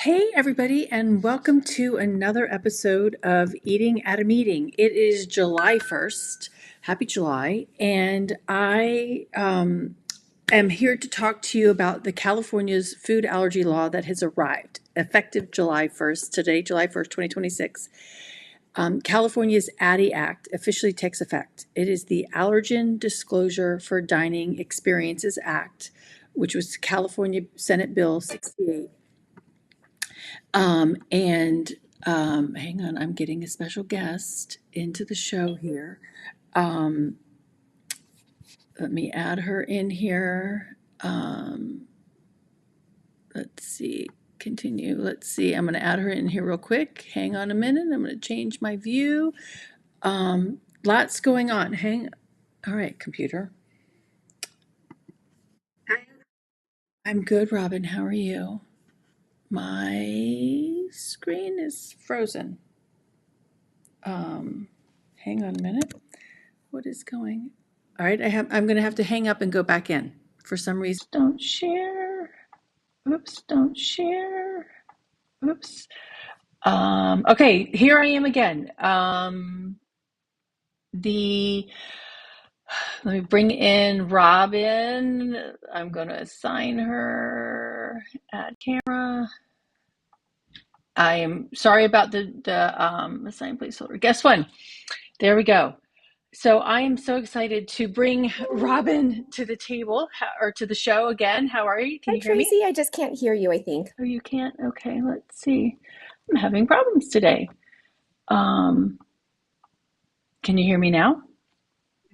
Hey, everybody, and welcome to another episode of Eating at a Meeting. It is July 1st. Happy July. And I am here to talk to you about the California's food allergy law that has arrived, effective July 1st, today, July 1st, 2026. California's ADDE Act officially takes effect. It is the Allergen Disclosure for Dining Experiences Act, which was California Senate Bill 68. Hang on, I'm getting a special guest into the show here. Um, Let me add her in here. Let's see, continue. Let's see, I'm going to add her in here real quick. Hang on a minute. I'm going to change my view. Lots going on. All right, computer. I'm good, Robin. How are you? My screen is frozen. Hang on a minute. What is going? All right, I'm going to have to hang up and go back in. For some reason, don't share. Oops, don't share. Oops. Okay, here I am again. Let me bring in Robin. I'm going to assign her, add camera. I am sorry about the assign placeholder. Guess what? There we go. So I am so excited to bring Robin to the table or to the show again. How are you? Can Hi, you hear me? Tracy. I just can't hear you, I think. Oh, you can't? Okay, let's see. I'm having problems today. Um, can you hear me now?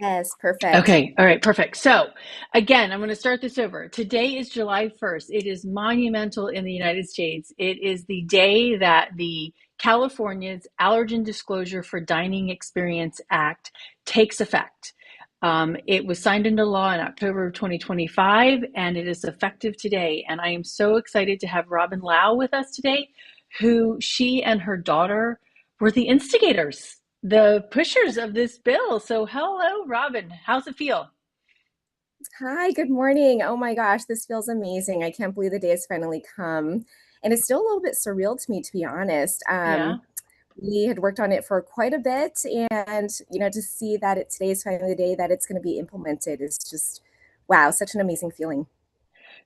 Yes, perfect. Okay, all right, perfect. So, again, I'm going to start this over. Today is July 1st. It is monumental in the United States. It is the day that the California's Allergen Disclosure for Dining Experience Act takes effect. It was signed into law in October of 2025, and it is effective today. And I am so excited to have Robin Lao with us today, who she and her daughter were the instigators, the pushers of this bill. So, hello, Robin. How's it feel? Hi, good morning. Oh my gosh, this feels amazing. I can't believe the day has finally come. And it's still a little bit surreal to me, to be honest. Yeah. We had worked on it for quite a bit, and to see that today is finally the day that it's going to be implemented is just wow, such an amazing feeling.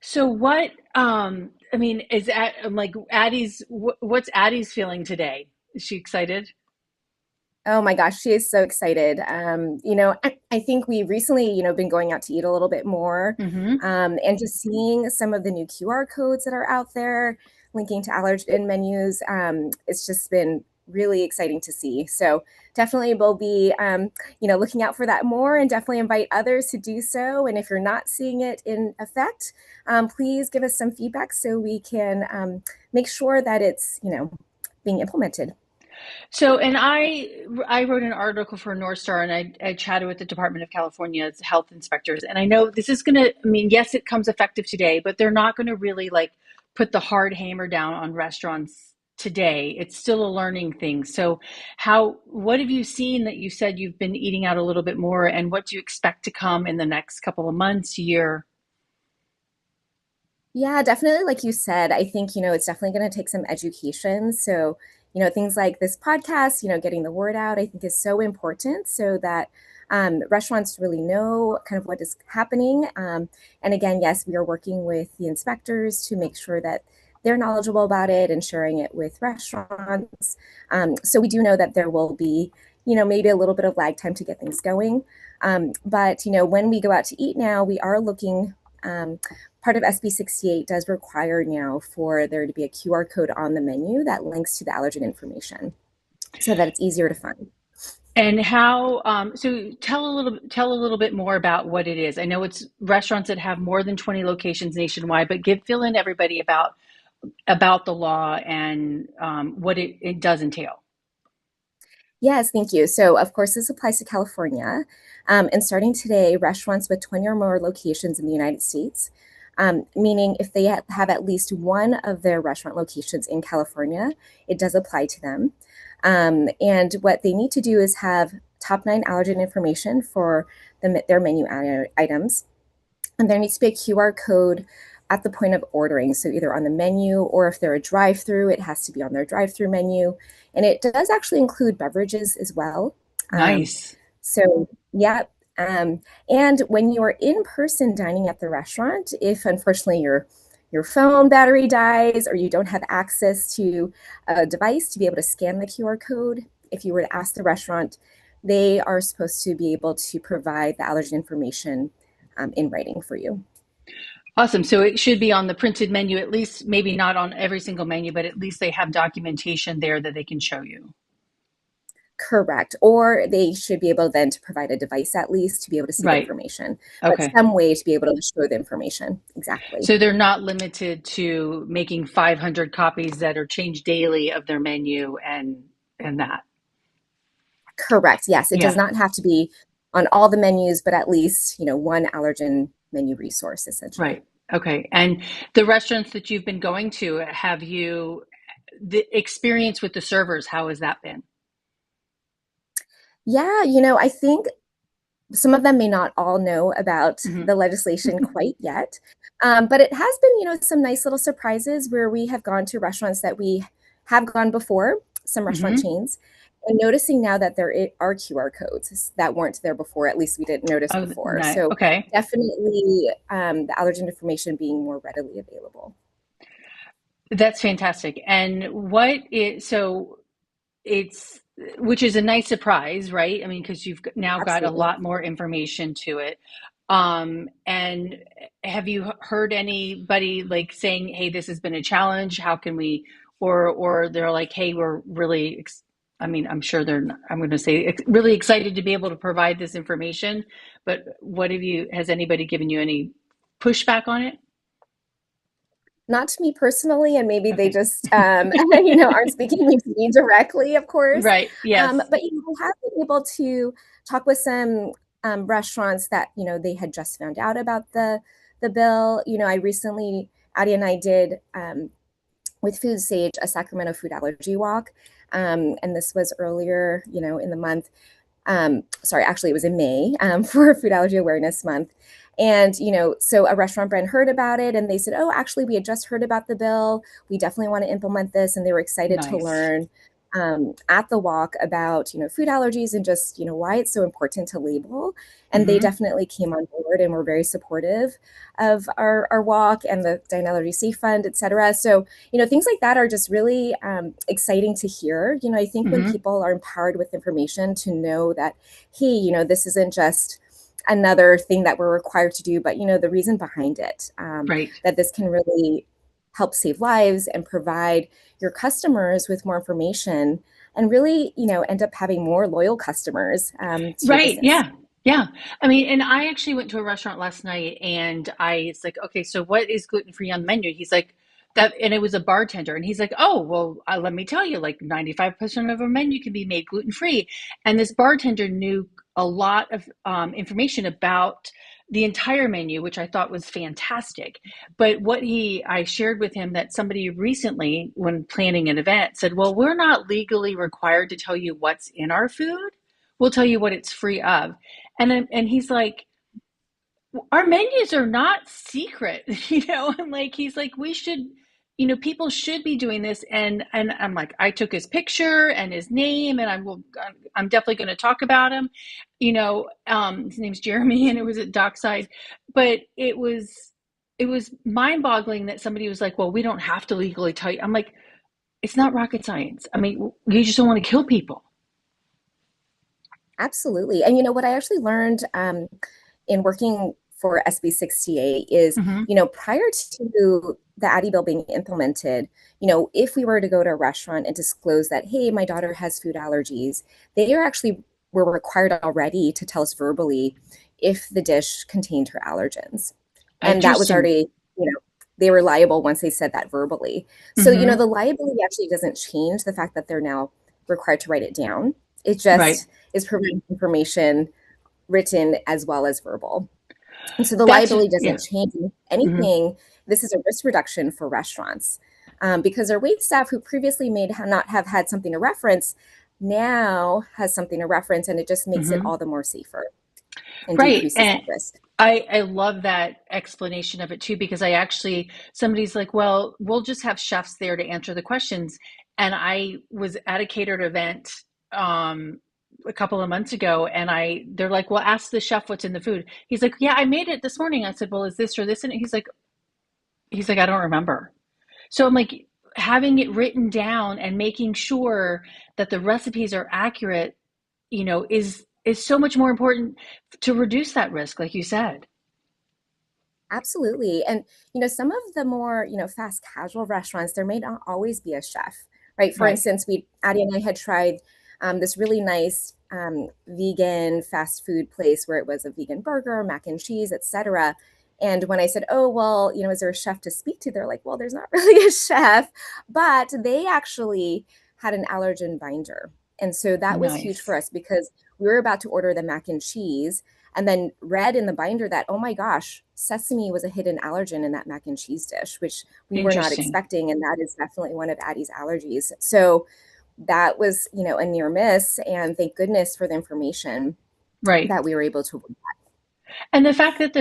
So, what, I mean, is that like what's Addie's feeling today? Is she excited? Oh my gosh, she is so excited. I think we recently, been going out to eat a little bit more, Mm-hmm. and just seeing some of the new QR codes that are out there linking to allergen menus. It's just been really exciting to see. So definitely we'll be, looking out for that more, and definitely invite others to do so. And if you're not seeing it in effect, please give us some feedback so we can make sure that it's, being implemented. So, and I wrote an article for North Star, and I chatted with the Department of California's health inspectors, and I know this is going to. I mean, yes, it comes effective today, but they're not going to really like put the hard hammer down on restaurants today. It's still a learning thing. So, what have you seen that you said you've been eating out a little bit more, and what do you expect to come in the next couple of months, year? Yeah, definitely. Like you said, I think, it's definitely going to take some education. So, things like this podcast, getting the word out, I think is so important so that restaurants really know kind of what is happening. And again, yes, we are working with the inspectors to make sure that they're knowledgeable about it and sharing it with restaurants. So we do know that there will be, maybe a little bit of lag time to get things going. But, when we go out to eat now, we are looking. Part of SB 68 does require now for there to be a QR code on the menu that links to the allergen information so that it's easier to find. And how, so tell a little bit more about what it is. I know it's restaurants that have more than 20 locations nationwide, but fill in everybody about the law and what it does entail. Yes, thank you. So, of course, this applies to California. And starting today, restaurants with 20 or more locations in the United States, meaning if they have at least one of their restaurant locations in California, it does apply to them. And what they need to do is have top 9 allergen information for their menu items. And there needs to be a QR code at the point of ordering. So either on the menu, or if they're a drive-through, it has to be on their drive-through menu. And it does actually include beverages as well. Um, Nice. so yeah. And when you are in person dining at the restaurant, if unfortunately your phone battery dies or you don't have access to a device to be able to scan the QR code, if you were to ask the restaurant, they are supposed to be able to provide the allergen information in writing for you. Awesome. So it should be on the printed menu, at least maybe not on every single menu, but at least they have documentation there that they can show you. Correct. Or they should be able then to provide a device at least to be able to see the Right. information, but Okay. some way to be able to show the information. Exactly. So they're not limited to making 500 copies that are changed daily of their menu and that. Correct. Yes. It does Yeah. not have to be on all the menus, but at least, one allergen menu resource essentially. Right. Okay. And the restaurants that you've been going to, have you the experience with the servers, how has that been? Yeah. I think some of them may not all know about Hmm. the legislation quite yet. But it has been, some nice little surprises where we have gone to restaurants that we have gone before, some restaurant Hmm. chains, and noticing now that there are QR codes that weren't there before, at least we didn't notice Oh, before. no. So Okay. definitely the allergen information being more readily available. That's fantastic. And so it's, which is a nice surprise, right? I mean, because you've now got a Absolutely. lot more information to it. And have you heard anybody like saying, "Hey, this has been a challenge. How can we?" Or they're like, "Hey, we're really." I mean, I'm sure they're. I'm going to say really excited to be able to provide this information. But what have you? Has anybody given you any pushback on it? Not to me personally, and maybe they Okay. just aren't speaking to me directly, of course. Right. Yes. But I have been able to talk with some restaurants that they had just found out about the bill. I recently, Addie and I did with Food Sage a Sacramento food allergy walk, and this was earlier, in the month. Sorry, actually, it was in May for Food Allergy Awareness Month. And, so a restaurant brand heard about it and they said, oh, actually, we had just heard about the bill. We definitely want to implement this. And they were excited to Nice. learn at the walk about, food allergies and just, why it's so important to label. And they Hmm. definitely came on board and were very supportive of our walk and the Dyne Allergy Safe Fund, et cetera. So, things like that are just really exciting to hear. I think when Hmm. people are empowered with information to know that, hey, this isn't just another thing that we're required to do, but, the reason behind it, Right. that this can really help save lives and provide your customers with more information and really, end up having more loyal customers to your Right. business. Yeah. Yeah. I mean, and I actually went to a restaurant last night and it's like, okay, so what is gluten free on the menu? He's like, that, and it was a bartender, and he's like, oh, well, let me tell you, like 95% of our menu can be made gluten free. And this bartender knew a lot of information about the entire menu, which I thought was fantastic. But I shared with him that somebody recently, when planning an event, said, well, we're not legally required to tell you what's in our food. We'll tell you what it's free of. And he's like, our menus are not secret, and like he's like, we should, people should be doing this. And I'm like, I took his picture and his name, and I'm definitely going to talk about him. His name's Jeremy, and it was at Dockside, but it was mind-boggling that somebody was like, well, we don't have to legally tell you. I'm like, it's not rocket science. I mean, you just don't want to kill people. Absolutely. And what I actually learned in working for SB 68 is, Hmm. prior to the Addie bill being implemented, if we were to go to a restaurant and disclose that, hey, my daughter has food allergies, they were required already to tell us verbally if the dish contained her allergens. And that was Interesting. already, they were liable once they said that verbally. So, Hmm. the liability actually doesn't change the fact that they're now required to write it down. It Right. just is providing information written as well as verbal. And so the That's liability yeah. doesn't change. If Hmm. anything, this is a risk reduction for restaurants because their wait staff who previously may not have had something to reference now has something to reference, and it just makes it Hmm. all the more safer and Right. decreases And that risk. I love that explanation of it too, because I actually, somebody's like, well, we'll just have chefs there to answer the questions. And I was at a catered event um, a couple of months ago, and they're like, well, ask the chef what's in the food. He's like, yeah, I made it this morning. I said, well, is this or this in it? He's like, I don't remember. So I'm like, having it written down and making sure that the recipes are accurate, is so much more important to reduce that risk, like you said. Absolutely. And, some of the more, fast casual restaurants, there may not always be a chef, right? For Right. instance, Addie and I had tried this really nice vegan fast food place where it was a vegan burger, mac and cheese, etc. And when I said, oh, well, is there a chef to speak to? They're like, well, there's not really a chef, but they actually had an allergen binder. And so that was huge Nice. for us because we were about to order the mac and cheese and then read in the binder that, oh my gosh, sesame was a hidden allergen in that mac and cheese dish, which we were not Interesting. expecting. And that is definitely one of Addie's allergies. So that was, a near miss. And thank goodness for the information Right. that we were able to. And the fact that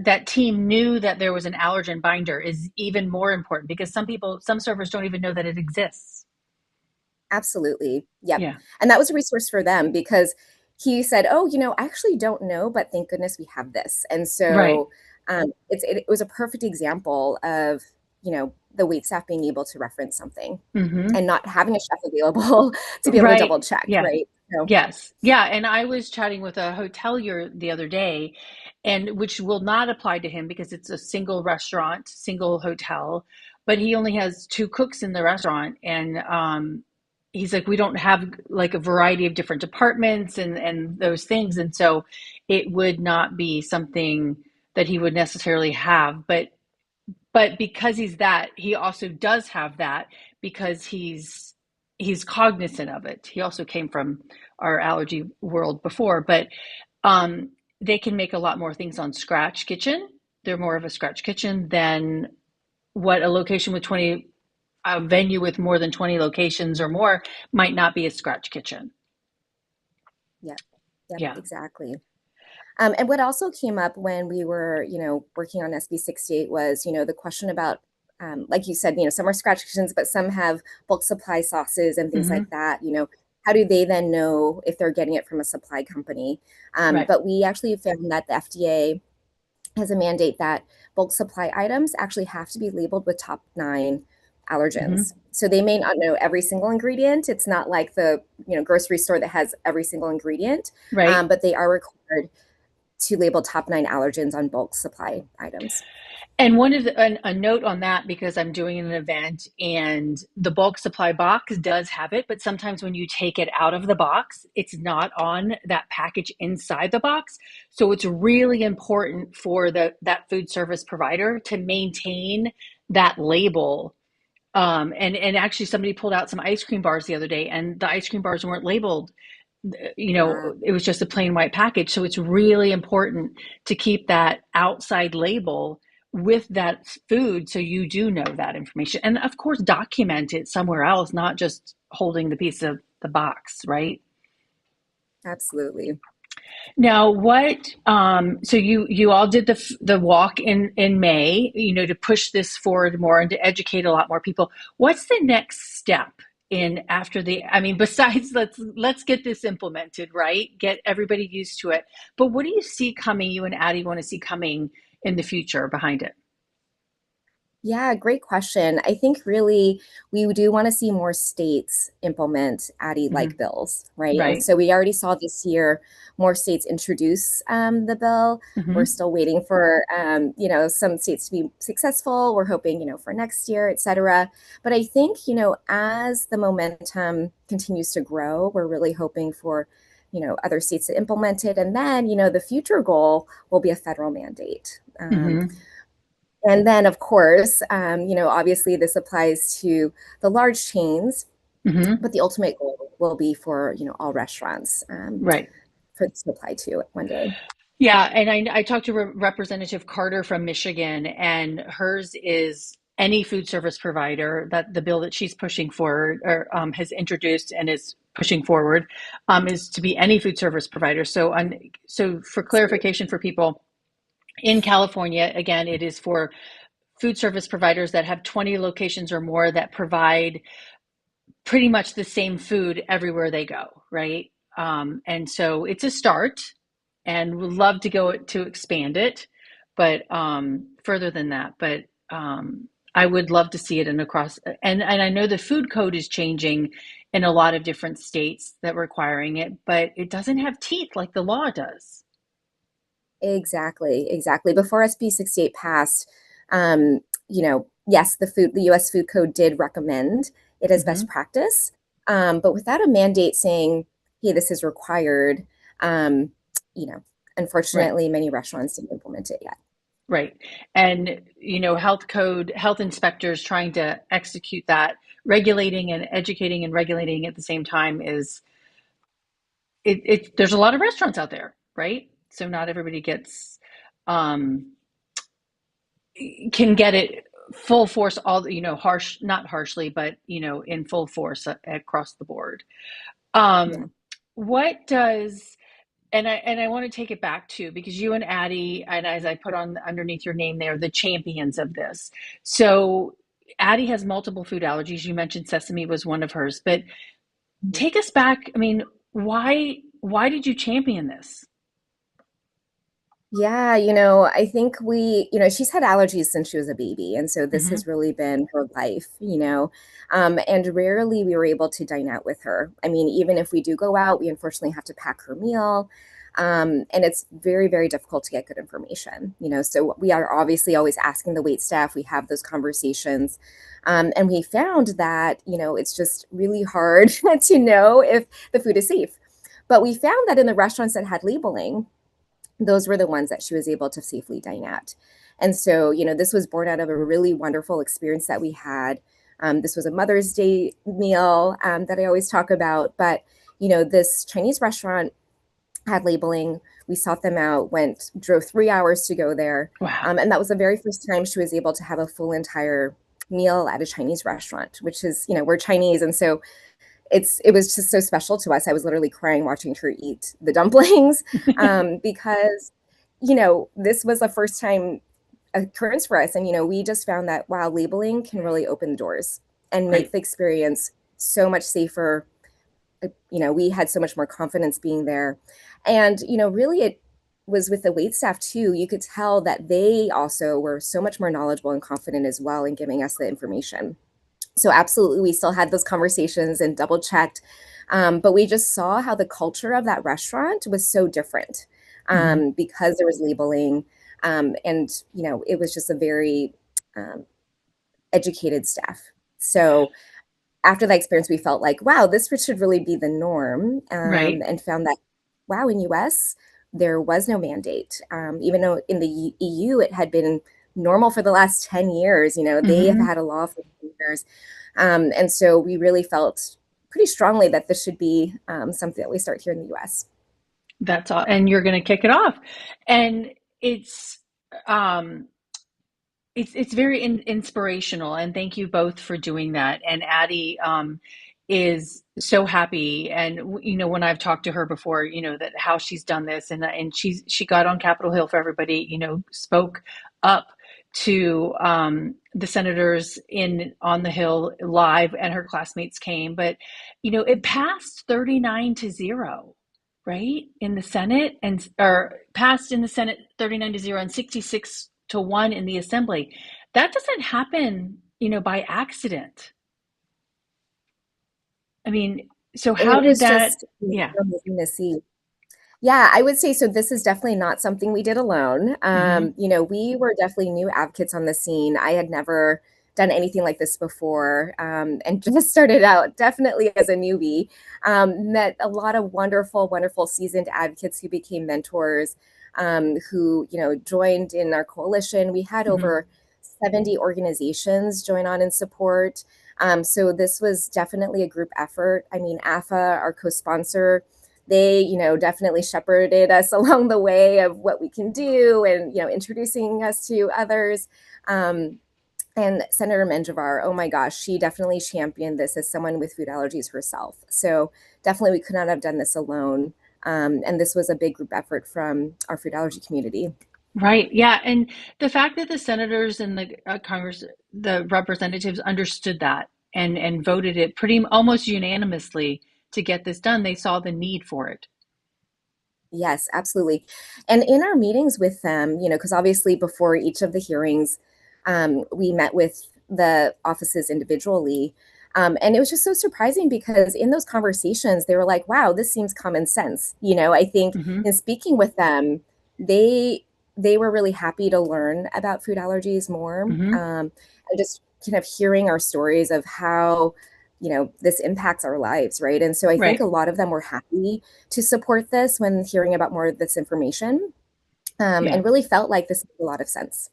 that team knew that there was an allergen binder is even more important, because some servers don't even know that it exists. Absolutely. Yep. Yeah. And that was a resource for them because he said, oh, I actually don't know, but thank goodness we have this. And Right. so it was a perfect example of, the wait staff being able to reference something Mm-hmm. and not having a chef available to be able to Right. double check, Yeah. right? So, Yes. Yeah. And I was chatting with a hotelier the other day, and which will not apply to him because it's a single restaurant, single hotel, but he only has two cooks in the restaurant. And he's like, we don't have like a variety of different departments and those things. And so it would not be something that he would necessarily have. But because he also does have that, because he's cognizant of it. He also came from our allergy world before, but um, they can make a lot more things on Scratch Kitchen. They're more of a Scratch Kitchen than what a location with 20, a venue with more than 20 locations or more might not be a Scratch Kitchen. yep, yep, Yeah. exactly. And what also came up when we were, working on SB 68 was, the question about, like you said, some are scratch kitchens, but some have bulk supply sauces and things Mm-hmm. like that. How do they then know if they're getting it from a supply company? Right. But we actually found that the FDA has a mandate that bulk supply items actually have to be labeled with top nine Mm-hmm. allergens. So they may not know every single ingredient. It's not like the grocery store that has every single ingredient, Right. but they are required to label top nine allergens on bulk supply items. And a note on that, because I'm doing an event and the bulk supply box does have it, but sometimes when you take it out of the box, it's not on that package inside the box. So it's really important for that food service provider to maintain that label. And actually somebody pulled out some ice cream bars the other day, and the ice cream bars weren't labeled. Uh, It was just a plain white package. So it's really important to keep that outside label with that food, so you do know that information. And of course, document it somewhere else, not just holding the piece of the box, right? Absolutely. Now, so you all did the walk in May, to push this forward more and to educate a lot more people. What's the next step in after I mean, besides let's get this implemented, right? Get everybody used to it. But what do you see coming, you and Addie want to see coming in the future behind it? Yeah, great question. I think really we do want to see more states implement ADDE Hmm. like bills, right? And Right. so we already saw this year more states introduce the bill. We're Hmm. still waiting for some states to be successful. We're hoping for next year, et cetera. But I think as the momentum continues to grow, we're really hoping for other states to implement it, and then the future goal will be a federal mandate. Hmm. And then, of course, obviously this applies to the large chains, Hmm. but the ultimate goal will be for, all restaurants Right. for this to apply to one day. Yeah, and I talked to Representative Carter from Michigan, and hers is any food service provider, that the bill that she's pushing forward, or has introduced and is pushing forward, is to be any food service provider. So for So, clarification for people, In California, again, it is for food service providers that have 20 locations or more that provide pretty much the same food everywhere they go, right? And so it's a start, and would love to go to expand it, but further than that. But I would love to see it in across. And I know the food code is changing in a lot of different states that are requiring it, but it doesn't have teeth like the law does. Exactly, exactly. Before SB 68 passed, yes, the US Food Code did recommend it as best Hmm. practice, but without a mandate saying, hey, this is required, um, you know, Right. unfortunately, many restaurants didn't implement it yet. Right. And, health inspectors trying to execute that, regulating and educating and regulating at the same time is there's a lot of restaurants out there, right? So not everybody um, can get it full force, not harshly, but, in full force across the board. Yeah. Um, what does and I want to take it back to, because you and Addie, and as I put on underneath your name there, the champions of this. So Addie has multiple food allergies. You mentioned sesame was one of hers, but take us back. I mean, why did you champion this? Yeah, I think she's had allergies since she was a baby. And so this Hmm. has really been her life. And rarely we were able to dine out with her. I mean, even if we do go out, we unfortunately have to pack her meal. And it's very, very difficult to get good information. So we are obviously always asking the wait staff, we have those conversations. And we found that it's just really hard to know if the food is safe. But we found that in the restaurants that had labeling, those were the ones that she was able to safely dine at. And so this was born out of a really wonderful experience that we had. This was a Mother's Day meal that I always talk about. But this Chinese restaurant had labeling. We sought them out, drove 3 hours to go there. Wow. And that was the very first time she was able to have a full entire meal at a Chinese restaurant, which is we're Chinese. And so it was just so special to us. I was literally crying watching her eat the dumplings because this was the first time occurrence for us. And we just found that, wow, labeling can really open the doors and make Right. the experience so much safer. We had so much more confidence being there. And really it was with the wait staff too. You could tell that they also were so much more knowledgeable and confident as well in giving us the information. So absolutely, we still had those conversations and double checked. But we just saw how the culture of that restaurant was so different Hmm. because there was labeling. And it was just a very um, educated staff. So after that experience, we felt like, wow, this should really be the norm, Right. and found that, wow, in US, there was no mandate. Even though in the EU, it had been normal for the last 10 years, they have Hmm. had a law for 10 years. And so we really felt pretty strongly that this should be something that we start here in the US. That's all. And you're going to kick it off. And it's, um, it's very inspirational, and thank you both for doing that. And Addie is so happy, and when I've talked to her before, that how she's done this, and she got on Capitol Hill for everybody, spoke up to the senators in on the Hill live, and her classmates came, but it passed 39-0, right, in the Senate, and or passed in the Senate 39-0 and 66-1 in the Assembly. That doesn't happen, by accident. I mean, so how It did was that? just Yeah. so amazing to see. Yeah, I would say so. This is definitely not something we did alone. Hmm. We were definitely new advocates on the scene. I had never done anything like this before, and just started out definitely as a newbie. Met a lot of wonderful, wonderful seasoned advocates who became mentors, who joined in our coalition. We had Hmm. over 70 organizations join on in support. So this was definitely a group effort. I mean, AFA, our co-sponsor, they definitely shepherded us along the way of what we can do and introducing us to others. Um, and Senator Menjivar, oh my gosh, she definitely championed this as someone with food allergies herself. So definitely we could not have done this alone. And this was a big group effort from our food allergy community. Right. Yeah. And the fact that the senators and the Congress, the representatives understood that and voted it pretty almost unanimously to get this done, they saw the need for it. Yes, absolutely. And in our meetings with them, because obviously before each of the hearings, we met with the offices individually. And it was just so surprising because in those conversations, they were like, wow, this seems common sense. I think Hmm. in speaking with them, they they were really happy to learn about food allergies more. Hmm. And just kind of hearing our stories of how, this impacts our lives, right? And so I think a Right. lot of them were happy to support this when hearing about more of this information, Yeah. and really felt like this made a lot of sense.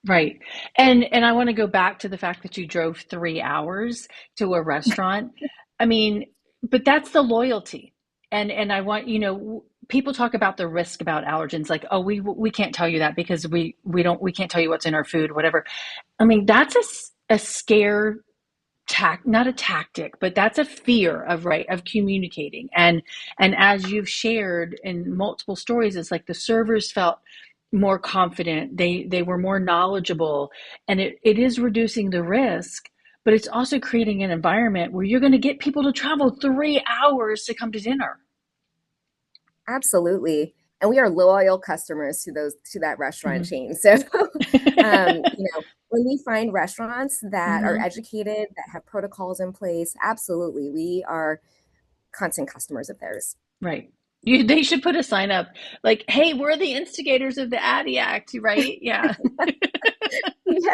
Right. And I want to go back to the fact that you drove 3 hours to a restaurant. I mean, but that's the loyalty. And I want, people talk about the risk about allergens, like, oh, we can't tell you that because we can't tell you what's in our food, whatever. I mean, that's a scare not a tactic, but that's a fear of, right, of communicating. And as you've shared in multiple stories, it's like the servers felt more confident, they were more knowledgeable, and it is reducing the risk, but it's also creating an environment where you're going to get people to travel 3 hours to come to dinner. Absolutely. And we are loyal customers to that restaurant Hmm. chain. So, when we find restaurants that are Hmm. educated, that have protocols in place, absolutely, we are constant customers of theirs. Right. They should put a sign up like, hey, we're the instigators of the ADDE Act, right? Yeah. Yeah.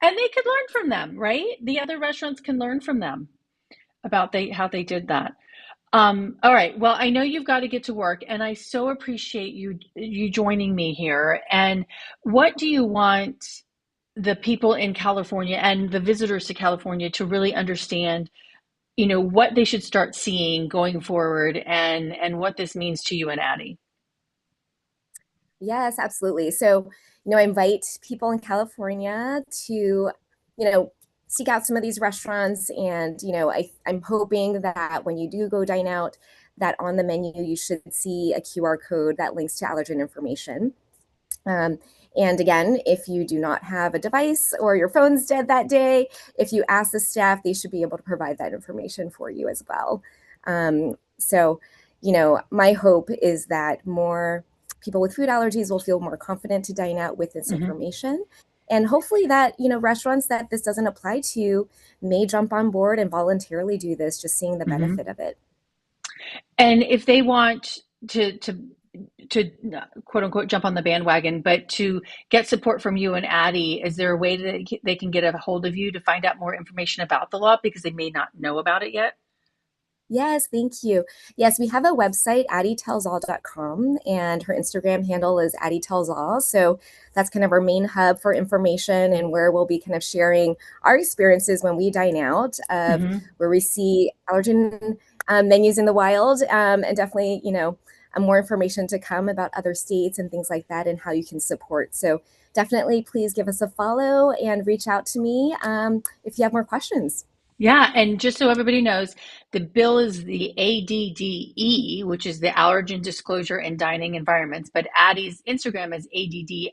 And they could learn from them, right? The other restaurants can learn from them about how they did that. All right. Well, I know you've got to get to work, and I so appreciate you joining me here. And what do you want the people in California and the visitors to California to really understand, what they should start seeing going forward and what this means to you and Addie? Yes, absolutely. So, I invite people in California to, seek out some of these restaurants. And, I'm hoping that when you do go dine out, that on the menu you should see a QR code that links to allergen information. Um, and again, if you do not have a device or your phone's dead that day, if you ask the staff, they should be able to provide that information for you as well. So, my hope is that more people with food allergies will feel more confident to dine out with this Hmm. information. And hopefully that, restaurants that this doesn't apply to may jump on board and voluntarily do this, just seeing the Hmm. benefit of it. And if they want to quote unquote jump on the bandwagon, but to get support from you and Addie, is there a way that they can get a hold of you to find out more information about the law because they may not know about it yet? Yes, thank you. Yes, we have a website, addietellsall.com, and her Instagram handle is addietellsall. So that's kind of our main hub for information and where we'll be kind of sharing our experiences when we dine out of Hmm. where we see allergen menus in the wild, and definitely, more information to come about other states and things like that and how you can support. So definitely please give us a follow and reach out to me if you have more questions. Yeah, and just so everybody knows, the bill is the ADDE, which is the Allergen Disclosure in Dining Environments, but Addie's Instagram is ADDIE.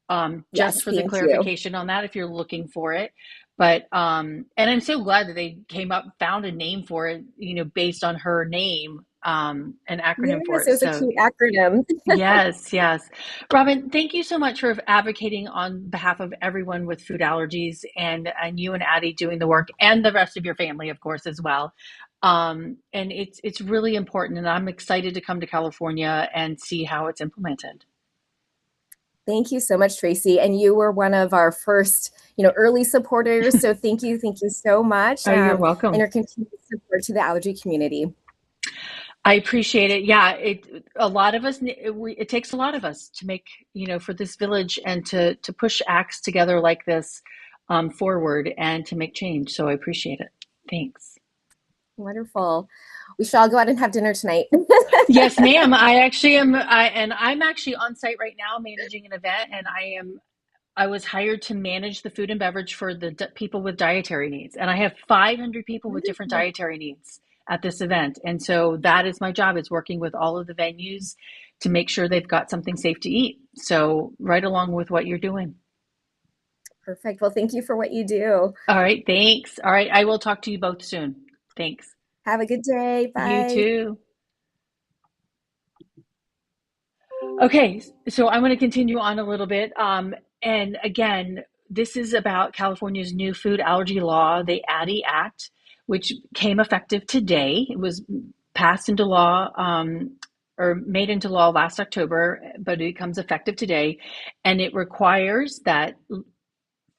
Just Yes, for the thank you. clarification on that, if you're looking for it. But and I'm so glad that they found a name for it, based on her name, an acronym for Yes, it it. was a So cute acronym. yes, yes. Robin, thank you so much for advocating on behalf of everyone with food allergies and you and Addie doing the work and the rest of your family, of course, as well. And it's really important, and I'm excited to come to California and see how it's implemented. Thank you so much, Tracy. And you were one of our first, early supporters. So thank you so much, Oh, you're and welcome. your continued support to the allergy community. I appreciate it. Yeah, a lot of us it takes a lot of us to make, for this village and to push acts together like this forward and to make change. So I appreciate it. Thanks. Wonderful. We should all go out and have dinner tonight. Yes, ma'am. I actually am. I'm actually on site right now managing an event, and I was hired to manage the food and beverage for the people with dietary needs. And I have 500 people with different dietary needs at this event. And so that is my job, is working with all of the venues to make sure they've got something safe to eat. So right along with what you're doing. Perfect. Well, thank you for what you do. All right, thanks. All right, I will talk to you both soon. Thanks. Have a good day. You Bye. too. Okay, so I'm going to continue on a little bit. And again, this is about California's new food allergy law, the ADDE Act, which came effective today. It was passed into law or made into law last October, but it becomes effective today. And it requires that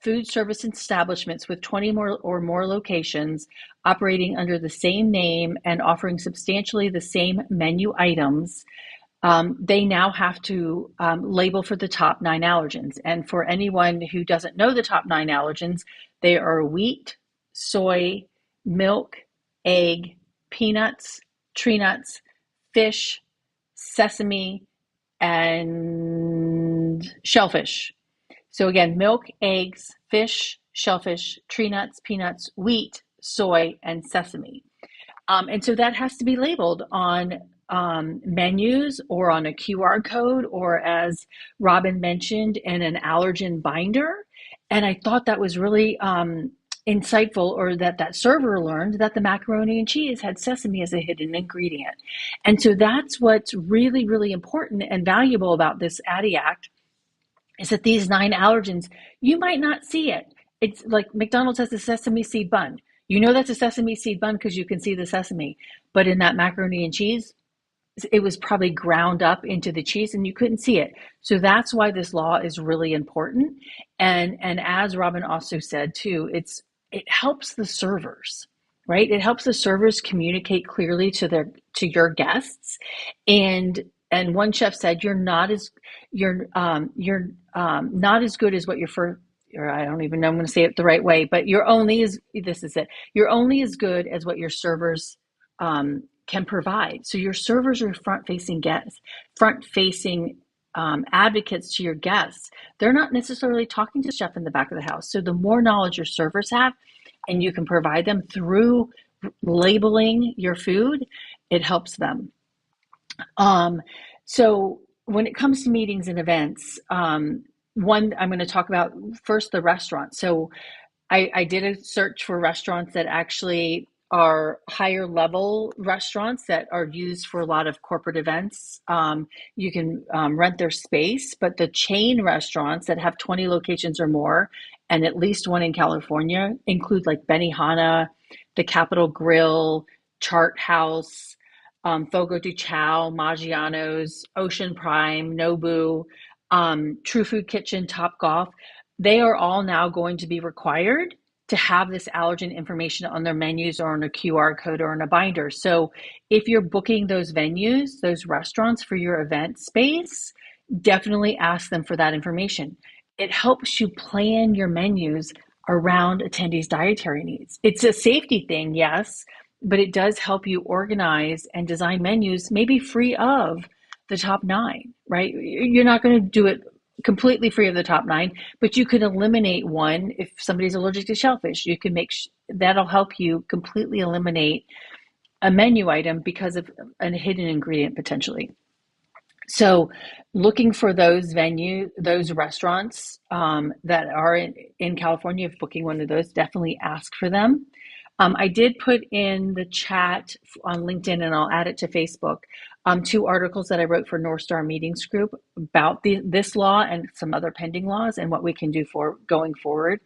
food service establishments with 20 more or more locations operating under the same name and offering substantially the same menu items, they now have to label for the top 9 allergens. And for anyone who doesn't know the top 9 allergens, they are wheat, soy, milk, egg, peanuts, tree nuts, fish, sesame, and shellfish. So again, milk, eggs, fish, shellfish, tree nuts, peanuts, wheat, soy, and sesame. And so that has to be labeled on menus or on a QR code, or as Robin mentioned, in an allergen binder. And I thought that was really insightful, or that server learned that the macaroni and cheese had sesame as a hidden ingredient. And so that's what's really, really important and valuable about this ADDE Act, is that these 9 allergens, you might not see it. It's like McDonald's has a sesame seed bun. You know that's a sesame seed bun because you can see the sesame. But in that macaroni and cheese, it was probably ground up into the cheese and you couldn't see it. So that's why this law is really important. And as Robin also said too, it helps the servers, right? It helps the servers communicate clearly to your guests. And one chef said, you're not as good as what your first, or I don't even know I'm going to say it the right way, but this is it. You're only as good as what your servers can provide. So your servers are front-facing guests, front-facing advocates to your guests. They're not necessarily talking to the chef in the back of the house. So the more knowledge your servers have, and you can provide them through labeling your food, it helps them. So when it comes to meetings and events, one, I'm going to talk about first the restaurant. So I did a search for restaurants that actually are higher level restaurants that are used for a lot of corporate events. You can rent their space, but the chain restaurants that have 20 locations or more, and at least one in California, include like Benihana, the Capitol Grill, Chart House, Fogo de Chao, Maggiano's, Ocean Prime, Nobu, True Food Kitchen, Top Golf. They are all now going to be required to have this allergen information on their menus or on a QR code or in a binder. So if you're booking those venues, those restaurants for your event space, definitely ask them for that information. It helps you plan your menus around attendees' dietary needs. It's a safety thing, yes, but it does help you organize and design menus maybe free of the top 9, right? You're not going to do it completely free of the top 9, but you can eliminate one. If somebody's allergic to shellfish, you can that'll help you completely eliminate a menu item because of a hidden ingredient potentially. So looking for those restaurants that are in California, if booking one of those, definitely ask for them. I did put in the chat on LinkedIn, and I'll add it to Facebook, 2 articles that I wrote for North Star Meetings Group about this law and some other pending laws and what we can do for going forward.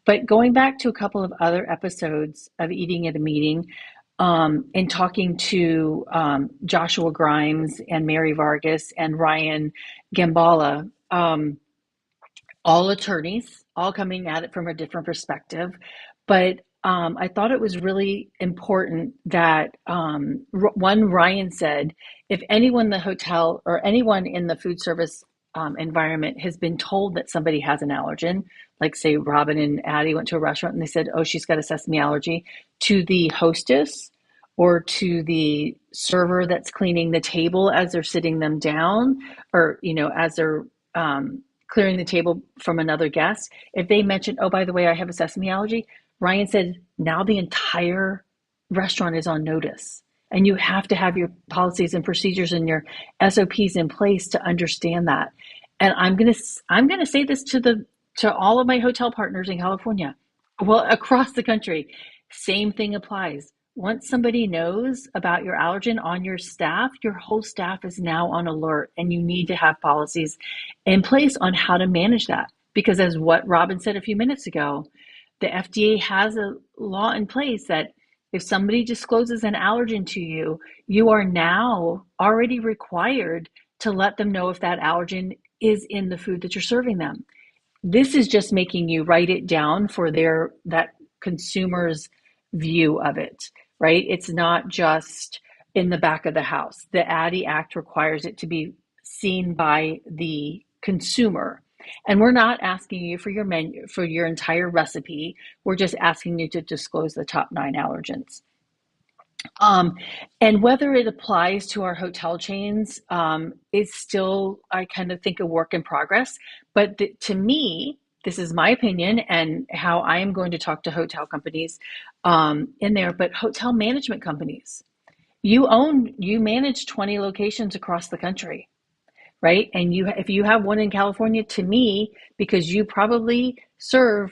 But going back to a couple of other episodes of Eating at a Meeting, in talking to Joshua Grimes and Mary Vargas and Ryan Gambala, all attorneys, all coming at it from a different perspective. But I thought it was really important that one, Ryan said, if anyone in the hotel or anyone in the food service environment has been told that somebody has an allergen, like say Robin and Addie went to a restaurant and they said, oh, she's got a sesame allergy, to the hostess or to the server that's cleaning the table as they're sitting them down, or as they're clearing the table from another guest, if they mention, oh, by the way, I have a sesame allergy, Ryan said, now the entire restaurant is on notice. And you have to have your policies and procedures and your SOPs in place to understand that. And I'm gonna say this to all of my hotel partners in California, well, across the country. Same thing applies. Once somebody knows about your allergen on your staff, your whole staff is now on alert, and you need to have policies in place on how to manage that. Because as what Robin said a few minutes ago, the FDA has a law in place that if somebody discloses an allergen to you, you are now already required to let them know if that allergen is in the food that you're serving them. This is just making you write it down for that consumer's view of it, right? It's not just in the back of the house. The ADDE Act requires it to be seen by the consumer. And we're not asking you for your menu, for your entire recipe. We're just asking you to disclose the top 9 allergens. Um, and whether it applies to our hotel chains is still, I kind of think, a work in progress. But to me, this is my opinion and how I am going to talk to hotel companies in there, but hotel management companies. You manage 20 locations across the country, right? And if you have one in California, to me, because you probably serve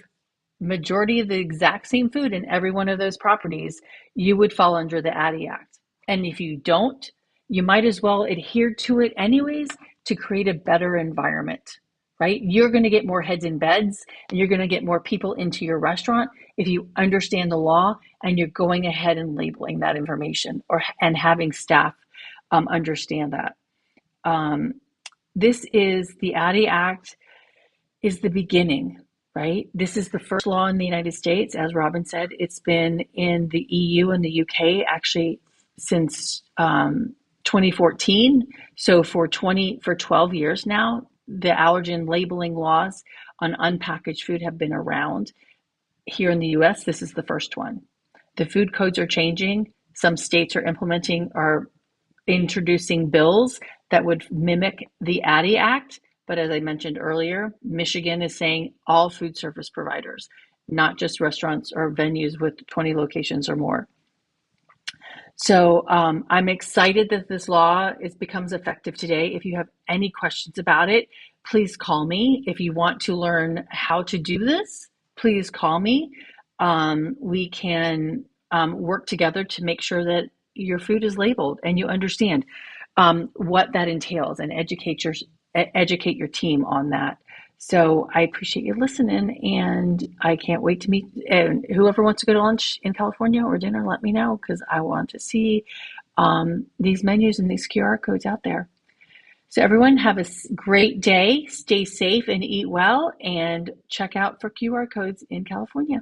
majority of the exact same food in every one of those properties, you would fall under the ADDE Act. And if you don't, you might as well adhere to it anyways to create a better environment, right? You're going to get more heads in beds and you're going to get more people into your restaurant if you understand the law and you're going ahead and labeling that information and having staff understand that. This is the ADDE Act is the beginning, right? This is the first law in the United States. As Robin said, it's been in the EU and the UK actually since 2014. So for 12 years now, the allergen labeling laws on unpackaged food have been around. Here in the US, this is the first one. The food codes are changing. Some states are introducing bills that would mimic the ADDE Act. But as I mentioned earlier, Michigan is saying all food service providers, not just restaurants or venues with 20 locations or more. So I'm excited that this law becomes effective today. If you have any questions about it, please call me. If you want to learn how to do this, please call me. We can work together to make sure that your food is labeled and you understand what that entails and educate your team on that. So I appreciate you listening, and I can't wait to meet. And whoever wants to go to lunch in California or dinner, let me know, because I want to see these menus and these QR codes out there. So everyone have a great day, stay safe and eat well, and check out for QR codes in California.